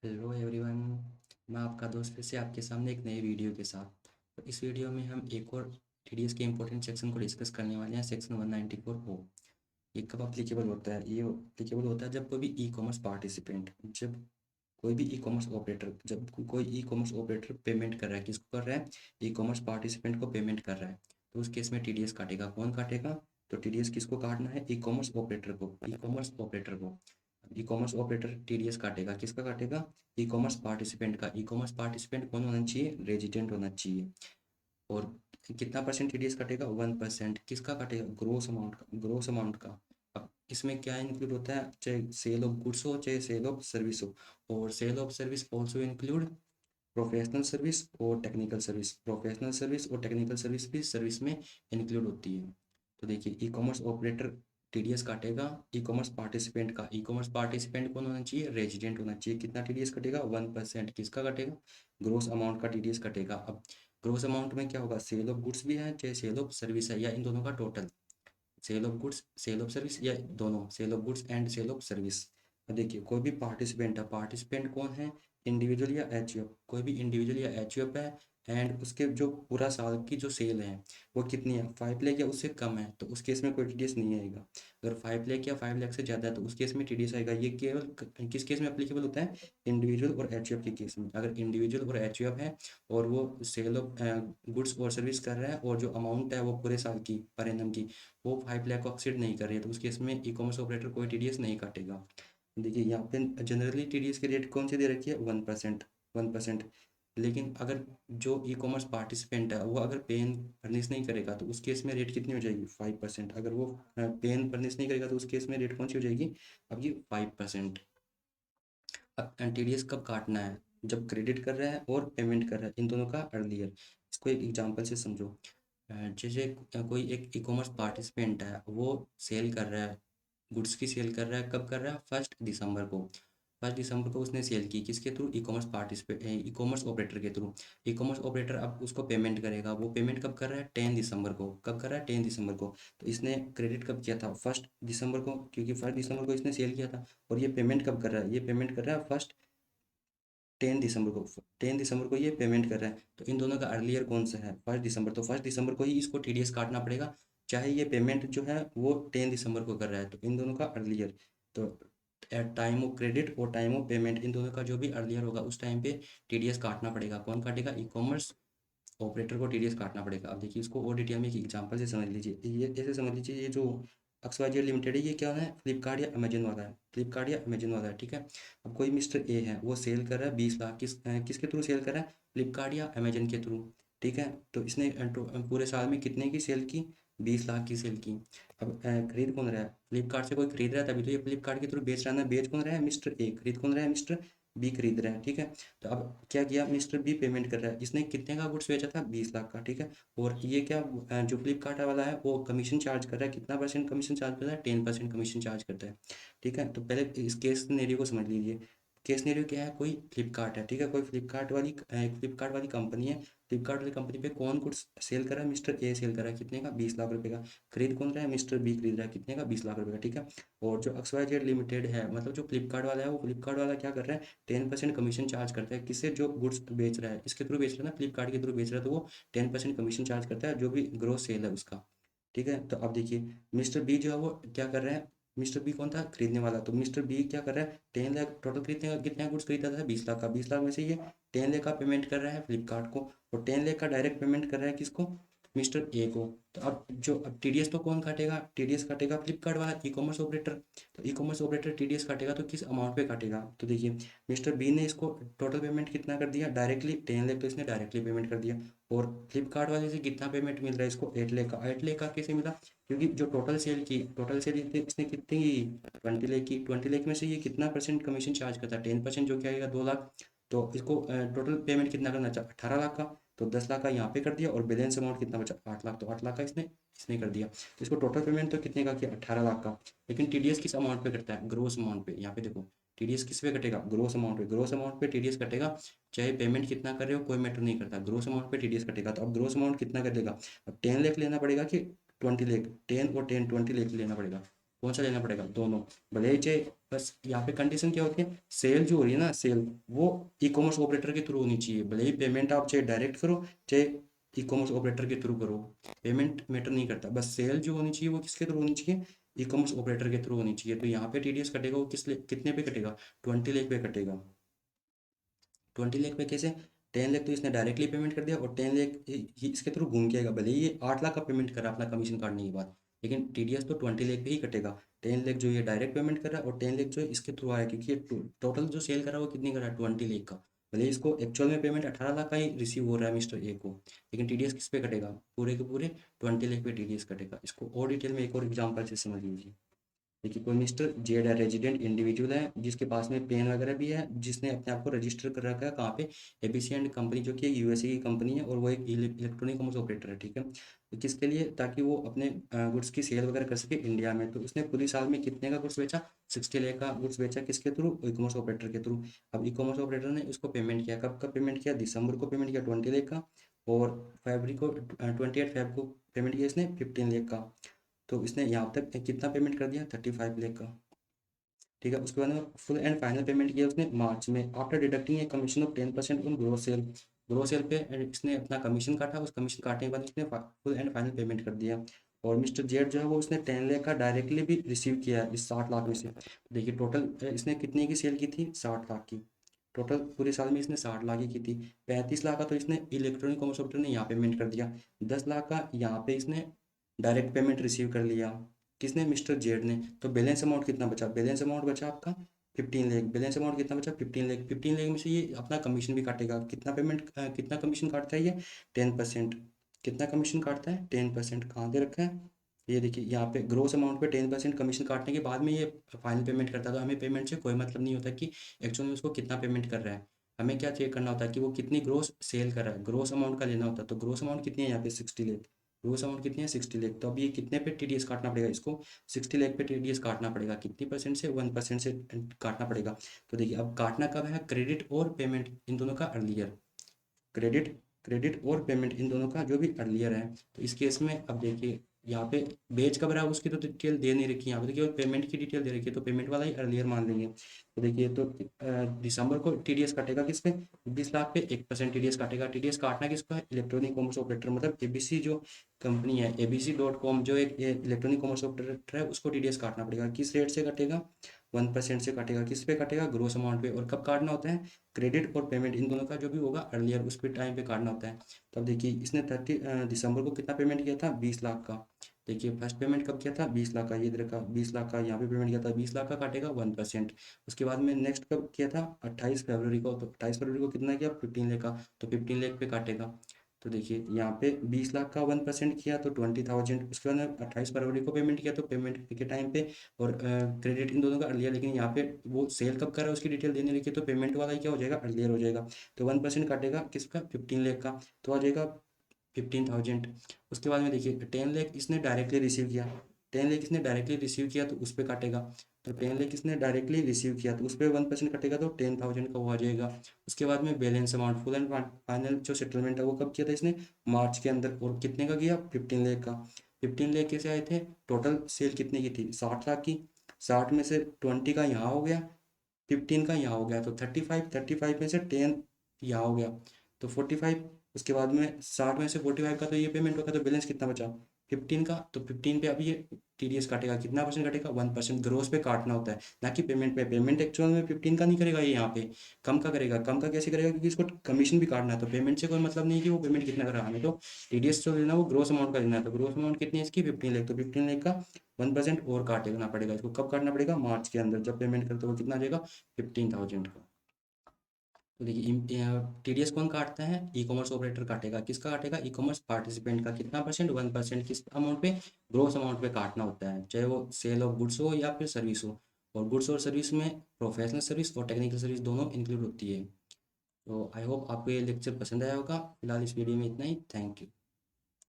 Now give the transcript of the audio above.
Hello everyone. मैं आपका दोस्त फिर से आपके सामने एक नई वीडियो के साथ। तो इस वीडियो में हम एक और टीडीएस के इम्पोर्टेंट सेक्शन को डिस्कस करने वाले हैं। सेक्शन 194 हो। ये कब अप्लीकेबल होता है? ये अप्लीकेबल होता है जब कोई भी ई कॉमर्स पार्टिसिपेंट, जब कोई भी ई कॉमर्स ऑपरेटर, जब कोई ई कॉमर्स ऑपरेटर पेमेंट कर रहा है। किसको कर रहा है? ई कॉमर्स पार्टिसिपेंट को पेमेंट कर रहा है। तो उस केस में टीडीएस काटेगा। कौन काटेगा? तो टीडीएस किसको काटना है? ई कॉमर्स ऑपरेटर को। ई कॉमर्स ऑपरेटर को ई कॉमर्स ऑपरेटर टीडीएस काटेगा। किसका काटेगा? ई कॉमर्स पार्टिसिपेंट का। ई कॉमर्स पार्टिसिपेंट कौन होना चाहिए? रेजिडेंट होना चाहिए। और कितना परसेंट टीडीएस कटेगा? 1%। किसका कटेगा? ग्रोस अमाउंट का। ग्रोस अमाउंट का। अब इसमें क्या इंक्लूड होता है? चाहे सेल ऑफ गुड्स हो, चाहे सेल ऑफ सर्विस हो। और sale of service also include professional service और टेक्निकल सर्विस। प्रोफेशनल सर्विस और टेक्निकल सर्विस भी सर्विस में इंक्लूड होती है। तो देखिए, ई कॉमर्स ऑपरेटर टीडीएस काटेगा ई कॉमर्स पार्टिसिपेंट का। ई कॉमर्स पार्टिसिपेंट कौन होना चाहिए? रेजिडेंट होना चाहिए। कितना टीडीएस कटेगा? 1%। किसका कटेगा? ग्रोस अमाउंट का टीडीएस कटेगा। अब ग्रोस अमाउंट में क्या होगा? सेल ऑफ गुड्स भी है, चाहे सेल ऑफ सर्विस है, या इन दोनों का total. Sale of goods, sale of service, या दोनों, sale of goods and sale of service. अब देखिए, कोई भी पार्टिसिपेंट है। पार्टिसिपेंट कौन है? इंडिविजुअल या एचयूएफ। कोई भी इंडिविजुअल या एचयूएफ है एंड उसके जो पूरा साल की जो सेल है वो कितनी है? 5 लाख या उससे कम है, तो उस केस में कोई टीडीएस नहीं आएगा। अगर 5 लाख या 5 लाख से ज़्यादा है तो उस केस में टीडीएस आएगा। ये केवल किस केस में अप्लीकेबल होता है? इंडिविजुअल और एचयूएफ के केस में। अगर इंडिविजुअल और एचयूएफ है और वो सेल ऑफ गुड्स और सर्विस कर रहा है और जो अमाउंट है वो पूरे साल की, पर एनम की, वो 5 लाख को एक्सीड नहीं कर रही है, तो उस केस में ई कॉमर्स ऑपरेटर कोई टीडीएस नहीं काटेगा। देखिए, यहाँ पे जनरली टीडीएस की रेट कौन सी दे रखी है? 1%। 1%। लेकिन अगर जो ई कॉमर्स पार्टिसिपेंट है वो अगर पेन फर्निश नहीं करेगा तो उस केस में रेट कितनी हो जाएगी? 5%। अगर वो पेन फर्निश नहीं करेगा तो उस केस में रेट कौन सी हो जाएगी? अब ये 5%। अब टीडीएस कब काटना है? जब क्रेडिट कर रहा है और पेमेंट कर रहा है, इन दोनों का अर्लियर। इसको एक एग्जांपल से समझो। जैसे कोई एक ई कॉमर्स पार्टिसिपेंट है, वो सेल कर रहा है, गुड्स की सेल कर रहा है। कब कर रहा है? 1 दिसंबर को। 1 दिसंबर को उसने सेल की। किसके through? E commerce participate, e commerce operator के थ्रू। ई कॉमर्स ऑपरेटर अब उसको पेमेंट करेगा। वो पेमेंट कब कर रहा है? 10 दिसंबर को। कब कर रहा है? 10 दिसंबर को। तो इसने क्रेडिट कब किया था? 1 दिसंबर को, क्योंकि 1 दिसंबर को इसने सेल किया था। और ये पेमेंट कब कर रहा है? ये पेमेंट कर रहा है 10 दिसंबर को। 10 दिसंबर को ये पेमेंट कर रहा है। तो इन दोनों का अर्लियर कौन सा है? 1 दिसंबर। तो 1 दिसंबर को ही इसको टीडीएस काटना पड़ेगा, चाहे ये पेमेंट जो है वो 10 दिसंबर को कर रहा है। तो इन दोनों का अर्लियर, तो एट टाइम ऑफ क्रेडिट और टाइम ऑफ पेमेंट, इन दोनों का जो भी अर्लियर होगा उस टाइम पे टीडीएस काटना पड़ेगा। कौन काटेगा? ई कॉमर्स ऑपरेटर को टीडीएस काटना पड़ेगा। अब देखिए, इसको और डिटेल में एक एग्जांपल से समझ लीजिए। ये ऐसे समझ लीजिए, ये जो XYZ लिमिटेड है, ये क्या है? फ्लिपकार्ट या अमेजन वाला है। फ्लिपकार्ट या अमेजन वाला है, ठीक है। अब कोई मिस्टर ए है, वो सेल कर रहा है 20 लाख। किसके थ्रू सेल कर रहा है? फ्लिपकार्ट या अमेजन के थ्रू, ठीक है। तो इसने पूरे साल में कितने की सेल की? 20 लाख की सेल की। अब खरीद कौन रहा है? फ्लिपकार्ट से कोई खरीद रहा है, तभी तो ये फ्लिपकार्ट के थ्रू बेच रहा है ना। बेच कौन रहा है? Mister A. खरीद कौन रहा है? मिस्टर बी खरीद रहा है, ठीक है। तो अब क्या किया? मिस्टर बी पेमेंट कर रहा है। इसने कितने का गुड्स बेचा था? 20 लाख का, ठीक है। और ये क्या, जो फ्लिपकार्ट वाला है वो कमीशन चार्ज कर रहा है। कितना परसेंट कमीशन चार्ज करता है? 10% कमीशन चार्ज करता है, ठीक है। तो पहले इस केस सिनेरियो को समझ लीजिए। केस सिनेरियो क्या है? कोई फ्लिपकार्ट है, ठीक है। कोई फ्लिपकार्ट वाली कंपनी है। फ्लिपकार्ट वाली कंपनी पे कौन गुड्स सेल कर रहा है? मिस्टर ए सेल कर रहा है। कितने का? 20 लाख रुपए का। खरीद कौन रहा है? मिस्टर बी खरीद रहा है। कितने का? 20 लाख रुपए का, ठीक है। और जो XYZ लिमिटेड है, मतलब जो फ्लिपकार्ट वाला है, वो फ्लिपकार्ट वाला क्या कर रहा है? 10% कमीशन चार्ज करता है। किससे? जो गुड्स बेच रहा है, इसके थ्रू बेच रहा है ना, फ्लिपकार्ट के थ्रू बेच रहा है, तो वो 10% कमीशन चार्ज करता है, जो भी ग्रोस सेल है उसका, ठीक है। तो अब देखिए, मिस्टर बी जो है वो क्या कर रहा है? मिस्टर बी कौन था? खरीदने वाला। तो मिस्टर बी क्या कर रहा है? 10 लाख टोटल खरीदने का। कितना गुड्स खरीदा था? 20 लाख का। 20 लाख में से ये 10 लाख का पेमेंट कर रहा है फ्लिपकार्ट को, और 10 लाख का डायरेक्ट पेमेंट कर रहा है किसको? मिस्टर ए को। तो अब टीडीएस तो कौन काटेगा? टीडीएस काटेगा फ्लिपकार्ट वाला, ई कॉमर्स ऑपरेटर। तो ई कॉमर्स ऑपरेटर टीडीएस काटेगा तो किस अमाउंट पे काटेगा? तो देखिए, मिस्टर बी ने इसको टोटल पेमेंट कितना कर दिया? डायरेक्टली 10 लाख, तो इसने डायरेक्टली पेमेंट कर दिया। और फ्लिपकार्ट वाले से कितना पेमेंट मिल रहा है इसको? 8 लाख का। 8 लाख का कैसे मिला? क्योंकि जो टोटल सेल इसने कितनी की? 20 लाख की। 20 लाख में से ये कितना परसेंट कमीशन चार्ज करता है? 10%, जो क्या आएगा? 2 लाख। तो इसको टोटल पेमेंट कितना करना चाहा? 18 लाख का। तो 10 लाख का यहाँ पे कर दिया, और बैलेंस अमाउंट कितना बचा? 8 लाख। तो 8 लाख का इसने इसने कर दिया। तो इसको टोटल पेमेंट तो कितने का किया? 18 लाख का। लेकिन टीडीएस किस अमाउंट पे करता है? ग्रोस अमाउंट पे। यहाँ पे देखो, टीडीएस किस पे कटेगा? ग्रोस अमाउंट पे। ग्रोस अमाउंट पे टीडीएस कटेगा। चाहे पेमेंट कितना कर रहे हो, कोई मैटर नहीं करता, ग्रोस अमाउंट पे टीडीएस कटेगा। तो अब ग्रोस अमाउंट कितना कर देगा? अब 10 लाख लेना पड़ेगा कि 20 लाख? 10 और 10, 20 लाख लेना पड़ेगा। कौन सा लेना पड़ेगा, दोनों। भले ही चाहे, बस यहाँ पे कंडीशन क्या होती है, सेल जो हो रही है ना, सेल वो ई कॉमर्स ऑपरेटर के थ्रू होनी चाहिए। भले ही पेमेंट आप चाहे डायरेक्ट करो चाहे ई कॉमर्स ऑपरेटर के थ्रू करो, पेमेंट मैटर नहीं करता, बस सेल जो होनी चाहिए वो किसके थ्रू होनी चाहिए, ई कॉमर्स ऑपरेटर के थ्रू होनी चाहिए। तो यहाँ पे टीडीएस कटेगा वो कितने पे कटेगा, 20 लाख पे कटेगा। 20 लाख पे कैसे, 10 लाख तो इसने डायरेक्टली पेमेंट कर दिया और 10 लाख ही इसके थ्रू घूम के आएगा। भले ही ये 8 लाख का पेमेंट करा अपना कमीशन काटने के बाद, लेकिन टीडीएस तो 20 लाख पे ही कटेगा। 10 लाख जो ये डायरेक्ट पेमेंट कर रहा है और 10 लाख जो है इसके थ्रू आया, क्योंकि ये टोटल जो सेल करा है वो कितनी करा है, 20 लाख का। भले ही इसको एक्चुअल में पेमेंट 18 लाख का ही रिसीव हो रहा है मिस्टर ए को, लेकिन टीडीएस किस पे कटेगा, पूरे के पूरे 20 लाख पे टीडीएस कटेगा। इसको और डिटेल में एक और एग्जाम्पल से समझ लीजिए। देखिए कोई मिस्टर जेड है, रेजिडेंट इंडिविजुअल है, जिसके पास में पेन वगैरह भी है, जिसने अपने आप को रजिस्टर कर रखा है कहाँ पे, एबीसी एंड कंपनी, जो कि यूएसए की कंपनी है और वो एक इलेक्ट्रॉनिक कॉमर्स ऑपरेटर है, ठीक है। तो किसके लिए, ताकि वो अपने गुड्स की सेल वगैरह कर सके इंडिया में। तो उसने पूरी साल में कितने का गुड्स बेचा, 60 लाख का गुड्स बेचा, किसके थ्रू, ई कॉमर्स ऑपरेटर के थ्रू। अब ई कॉमर्स ऑपरेटर ने उसको पेमेंट किया, कब का पेमेंट किया, दिसंबर को पेमेंट किया 20 लाख का, और फरवरी को 28 फेब को पेमेंट किया इसने 15 लाख का। तो इसने यहाँ तक कितना पेमेंट कर दिया, 35 लाख का, ठीक है। उसके बाद में फुल एंड फाइनल पेमेंट किया उसने मार्च में, after deducting a commission of 10% on gross sale. Gross sale पे इसने अपना कमीशन काटा, उस कमीशन काटने के बाद इसने फुल एंड फाइनल पेमेंट कर दिया। और मिस्टर जेड जो है वो उसने 10 लाख का डायरेक्टली भी रिसीव किया है इस 60 लाख में से। देखिए टोटल इसने कितने की सेल की थी, 60 लाख की। टोटल पूरे साल में इसने 60 लाख ही की थी। 35 लाख का तो इसने इलेक्ट्रॉनिक कॉमर्स ऑपरेटर ने यहाँ पेमेंट कर दिया। 10 लाख का यहाँ पे इसने डायरेक्ट पेमेंट रिसीव कर लिया, किसने, मिस्टर जेड ने। तो बैलेंस अमाउंट कितना बचा, बैलेंस अमाउंट बचा आपका 15 लाख। बैलेंस अमाउंट कितना बचा, 15 लाख। 15 लाख में से ये अपना कमीशन भी काटेगा, कितना पेमेंट कितना कमीशन काटता है ये, 10%। कितना कमीशन काटता है, 10%। कहाँ दे रखा है, ये देखिए यहाँ पे ग्रोस अमाउंट पे 10% कमीशन काटने के बाद में ये फाइनल पेमेंट करता है। तो हमें पेमेंट से कोई मतलब नहीं होता कि एक्चुअल में उसको कितना पेमेंट कर रहा है। हमें क्या चेक करना होता है कि वो कितनी ग्रोस सेल कर रहा है, ग्रोस अमाउंट का लेना होता है। तो ग्रोस अमाउंट कितनी है यहाँ पे, 60 लाख। ग्रोस अमाउंट कितनी है, 60 लाख। तो अब ये कितने पे टीडीएस काटना पड़ेगा इसको, 60 लाख पे टीडीएस काटना पड़ेगा, कितनी परसेंट से, 1% से काटना पड़ेगा। तो देखिए अब काटना कब है, क्रेडिट और पेमेंट इन दोनों का अर्लियर, क्रेडिट क्रेडिट और पेमेंट इन दोनों का जो भी अर्लियर है। तो इस केस में अब देखिए यहाँ पे बेच कब रहा है उसकी तो डिटेल दे नहीं रखी, यहाँ पे देखिए पेमेंट की डिटेल दे रखी है, तो पेमेंट वाला ही अर्लियर मान लेंगे। तो देखिए तो दिसंबर को टीडीएस काटेगा किस पे, 20 लाख पे 1% टीडीएस काटेगा। टीडीएस काटना किसको है, इलेक्ट्रॉनिक कॉमर्स ऑपरेटर, मतलब एबीसी जो कंपनी है, abc.com जो एक इलेक्ट्रॉनिक कॉमर्स ऑपरेटर है, उसको टीडीएस काटना पड़ेगा। किस रेट से कटेगा, 1% से काटेगा। किस पे कटेगा, ग्रोस अमाउंट पे। और कब काटना होता है, क्रेडिट और पेमेंट इन दोनों का जो भी होगा अर्लियर उस पे टाइम पे काटना होता है। तब देखिए इसने 30 दिसंबर को कितना पेमेंट किया था, 20 लाख का। देखिए फर्स्ट पेमेंट कब किया था, 20 लाख का, ये देखा 20 लाख का यहाँ पे पेमेंट किया था, 20 लाख का काटेगा 1%। उसके बाद में नेक्स्ट कब किया था, 28 फरवरी को। तो 28 फरवरी को कितना किया, 15 लाख का, तो 15 लाख पे काटेगा। तो देखिए यहाँ पे 20 लाख का 1% किया तो 20,000। उसके बाद में 28 फरवरी को पेमेंट किया तो पेमेंट के टाइम पे, और क्रेडिट इन दोनों का अर्लियर। लेकिन यहाँ पे वो सेल कब कर रहा है उसकी डिटेल देने लिखी, तो पेमेंट वाला ही क्या हो जाएगा, अर्लियर हो जाएगा। तो 1% काटेगा किसका, 15 लाख का, तो आ जाएगा 15,000। उसके बाद में देखिए 10 लाख इसने डायरेक्टली रिसीव किया, 10 लाख इसने डायरेक्टली रिसीव किया तो उस पर काटेगा। तो 10 लाख इसने डायरेक्टली रिसीव किया तो उस पर 1% कटेगा तो 10,000 का वो आ जाएगा। उसके बाद में balance amount full and final जो सेटलमेंट है वो कब किया था इसने, मार्च के अंदर। और कितने का किया, 15 लाख का। 15 लाख कैसे आए थे, टोटल सेल कितने की थी, 60 लाख की। 60 में से 20 का यहाँ हो गया, 15 का यहाँ हो गया, तो 35 में से 10 यहाँ हो गया, तो 45। उसके बाद में 60 में से 45 का तो ये पेमेंट होगा, तो बैलेंस कितना बचा, 15 का। तो 15 पे अभी ये टीडीएस काटेगा, कितना परसेंट काटेगा, 1%। ग्रोस पे काटना होता है ना कि पेमेंट पे। पेमेंट एक्चुअल में 15 का नहीं करेगा ये, यहाँ पे कम का करेगा। कम का कैसे करेगा, क्योंकि इसको कमीशन भी काटना है। तो पेमेंट से कोई मतलब नहीं कि वो पेमेंट कितना कर रहा है, हमें तो टीडीएस जो लेना है वो ग्रोस अमाउंट का लेना है। तो ग्रोस अमाउंट कितनी है इसकी, 15 लाख। तो 15 लाख का 1% और काटना पड़ेगा इसको। कब काटना पड़ेगा, मार्च के अंदर। जब पेमेंट करते हो कितना आ जाएगा, 15,000 का। तो देखिए टीडीएस कौन काटता है, ई कॉमर्स ऑपरेटर काटेगा। किसका काटेगा, ई कॉमर्स पार्टिसिपेंट का। कितना परसेंट, 1%। किस अमाउंट पे, ग्रोस अमाउंट पे काटना होता है, चाहे वो सेल ऑफ गुड्स हो या फिर सर्विस हो। और गुड्स और सर्विस में प्रोफेशनल सर्विस और टेक्निकल सर्विस दोनों इंक्लूड होती है। तो आई होप आपको ये लेक्चर पसंद आया होगा। फिलहाल इस वीडियो में इतना ही, थैंक यू।